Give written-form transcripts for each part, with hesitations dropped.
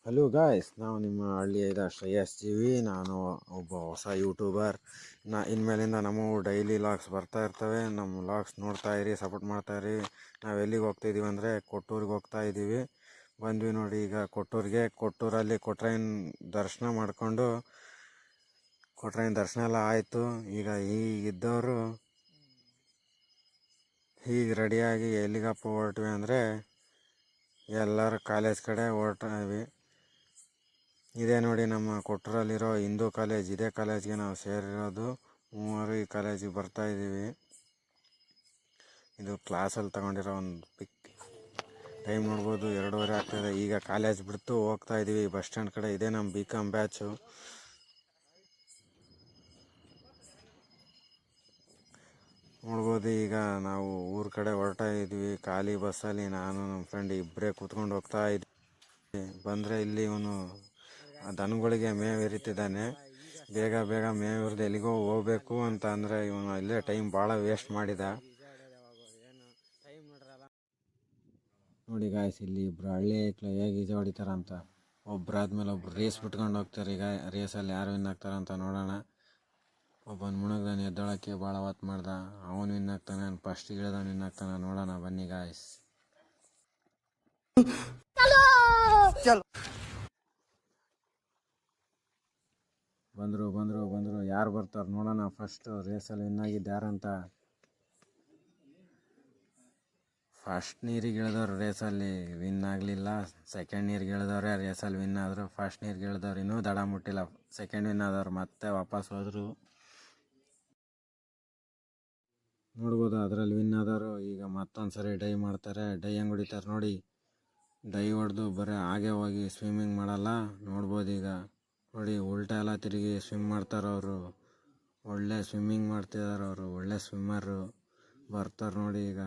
Hello guys, ನಾವು ನಿಮ್ಮ ಹಳ್ಳಿಯ ಶ್ರೇಯಸ್ ಜೀವಿ. ನಾನು ಒಬ್ಬ ಹೊಸ ಯೂಟ್ಯೂಬರ್. ಇನ್ಮೇಲಿಂದ ನಮ್ಮ ಡೈಲಿ ಲಾಗ್ಸ್ ಬರ್ತಾ ಇರ್ತವೆ. ನಮ್ಮ ಲಾಗ್ಸ್ ನೋಡ್ತಾ ಇರಿ, ಸಪೋರ್ಟ್ ಮಾಡ್ತಾ ಇರಿ. ನಾವು ಎಲ್ಲಿಗೆ ಹೋಗ್ತಾಯಿದ್ದೀವಿ ಅಂದರೆ ಕೊಟ್ಟೂರಿಗೆ ಹೋಗ್ತಾ ಇದ್ದೀವಿ. ಬಂದ್ವಿ ನೋಡಿ ಈಗ ಕೊಟ್ಟೂರಲ್ಲಿ ಕೊಟ್ರೈನ್ ದರ್ಶನ ಮಾಡಿಕೊಂಡು, ಕೊಟ್ರೈನ್ ದರ್ಶನ ಎಲ್ಲ ಆಯಿತು. ಈಗ ಈಗಿದ್ದವರು ಹೀಗೆ ರೆಡಿಯಾಗಿ ಎಲ್ಲಿಗಪ್ಪ ಹೊರಟ್ವಿ ಅಂದರೆ ಎಲ್ಲರ ಕಾಲೇಜ್ ಕಡೆ ಹೊರಟ್ವಿ. ಇದೇ ನೋಡಿ ನಮ್ಮ ಕೊಟ್ಟೂರಲ್ಲಿರೋ ಹಿಂದೂ ಕಾಲೇಜ್. ಇದೇ ಕಾಲೇಜ್ಗೆ ನಾವು ಸೇರಿರೋದು. ಮೂವರು ಈ ಕಾಲೇಜಿಗೆ ಬರ್ತಾಯಿದ್ದೀವಿ. ಇದು ಕ್ಲಾಸಲ್ಲಿ ತಗೊಂಡಿರೋ ಒಂದು ಪಿಕ್. ಟೈಮ್ ನೋಡ್ಬೋದು, 2:30 ಆಗ್ತಾಯಿದೆ. ಈಗ ಕಾಲೇಜ್ ಬಿಡ್ತು ಹೋಗ್ತಾ ಇದ್ದೀವಿ ಬಸ್ ಸ್ಟ್ಯಾಂಡ್ ಕಡೆ. ಇದೇ ನಮ್ಮ BCom ಬ್ಯಾಚು. ನೋಡ್ಬೋದು, ಈಗ ನಾವು ಊರ ಕಡೆ ಹೊರಟ ಇದ್ವಿ ಖಾಲಿ ಬಸ್ಸಲ್ಲಿ. ನಾನು ನಮ್ಮ ಫ್ರೆಂಡ್ ಇಬ್ಬರೇ ಕೂತ್ಕೊಂಡು ಹೋಗ್ತಾ ಇದ್ವಿ. ಬಂದರೆ ಇಲ್ಲಿ ಇವನು ದನಗಳಿಗೆ ಮೇವು ಎರಿತಿದ್ದಾನೆ. ಬೇಗ ಬೇಗ ಮೇವು ಎರಿದು ಎಲ್ಲಿಗೋ ಹೋಗ್ಬೇಕು ಅಂತ ಅಂದರೆ ಇವನು ಇಲ್ಲೇ ಟೈಮ್ ಭಾಳ ವೇಸ್ಟ್ ಮಾಡಿದ. ನೋಡಿ ಗಾಯ್ಸ್, ಇಲ್ಲಿ ಇಬ್ಬರು ಹಳ್ಳಿ ಐಕ್ಳು ಹೇಗೆ ಈಜು ಹೊಡಿತಾರಂತ. ಒಬ್ಬರಾದ್ಮೇಲೆ ಒಬ್ರು ರೇಸ್ ಬಿಟ್ಕೊಂಡು ಹೋಗ್ತಾರೆ. ಈಗ ರೇಸಲ್ಲಿ ಯಾರು ವಿನ್ ಆಗ್ತಾರಂತ ನೋಡೋಣ. ಒಬ್ಬನು ಮುಣಗ್ದಾನೆ, ಎದ್ದೊಳಕ್ಕೆ ಭಾಳ ಹೊತ್ತು ಮಾಡ್ದ. ಅವನು ವಿನ್ ಆಗ್ತಾನೆ, ಫಸ್ಟ್ ಇಳಿದವನು ವಿನ್ ಆಗ್ತಾನೆ. ನೋಡೋಣ ಬನ್ನಿ ಗಾಯ್ಸ್. ಬಂದರು ಯಾರು ಬರ್ತಾರೆ ನೋಡೋಣ. ಫಸ್ಟ್ ರೇಸಲ್ಲಿ ವಿನ್ ಆಗಿದ್ದು ಯಾರಂತ. ಫಸ್ಟ್ ನೀರಿಗೆ ಇಳಿದವ್ರು ರೇಸಲ್ಲಿ ವಿನ್ ಆಗಲಿಲ್ಲ. ಸೆಕೆಂಡ್ ನೀರಿಗೆ ಇಳಿದವ್ರೆ ರೇಸಲ್ಲಿ ವಿನ್ ಆದರು. ಫಸ್ಟ್ ನೀರಿಗೆ ಇಳಿದವ್ರು ಇನ್ನೂ ದಡ ಮುಟ್ಟಿಲ್ಲ. ಸೆಕೆಂಡ್ ವಿನ್ ಆದವ್ರು ಮತ್ತೆ ವಾಪಸ್ ಹೋದರು. ನೋಡ್ಬೋದು, ಅದರಲ್ಲಿ ವಿನ್ ಆದವರು ಈಗ ಮತ್ತೊಂದು ಸರಿ ಡೈ ಮಾಡ್ತಾರೆ. ಡೈ ಹೆಂಗೆ ಹೊಡಿತಾರೆ ನೋಡಿ. ಡೈ ಹೊಡೆದು ಬರೀ ಹಾಗೆ ಹೋಗಿ ಸ್ವಿಮ್ಮಿಂಗ್ ಮಾಡಲ್ಲ. ನೋಡ್ಬೋದು ಈಗ ನೋಡಿ, ಉಲ್ಟಾ ಎಲ್ಲ ತಿರುಗಿ ಸ್ವಿಮ್ ಮಾಡ್ತಾರೆ ಅವರು. ಒಳ್ಳೆ ಸ್ವಿಮ್ಮಿಂಗ್ ಮಾಡ್ತಿದ್ದಾರೆ ಅವರು, ಒಳ್ಳೆ ಸ್ವಿಮ್ಮರು. ಬರ್ತಾರೆ ನೋಡಿ ಈಗ.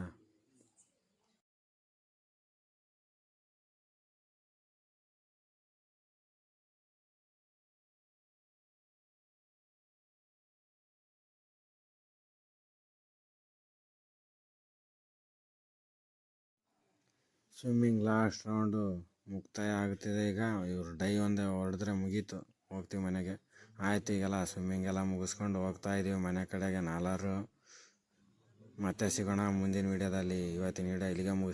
ಸ್ವಿಮ್ಮಿಂಗ್ ಲಾಸ್ಟ್ ರೌಂಡು ಮುಕ್ತಾಯ ಆಗ್ತಿದೆ. ಈಗ ಇವರು ಡೈ ಒಂದೇ ಹೊಡೆದ್ರೆ ಮುಗೀತು, ಹೋಗ್ತೀವಿ ಮನೆಗೆ. ಆಯ್ತು, ಈಗೆಲ್ಲ ಸ್ವಿಮ್ಮಿಂಗ್ ಎಲ್ಲ ಮುಗಿಸ್ಕೊಂಡು ಹೋಗ್ತಾ ಇದ್ದೀವಿ ಮನೆ ಕಡೆಗೆ ನಾಲ್ವರು. ಮತ್ತೆ ಸಿಗೋಣ ಮುಂದಿನ ವೀಡಿಯೋದಲ್ಲಿ. ಇವತ್ತಿನ ವೀಡಿಯೋ ಇಲ್ಲಿಗೆ ಮುಗಿಸ್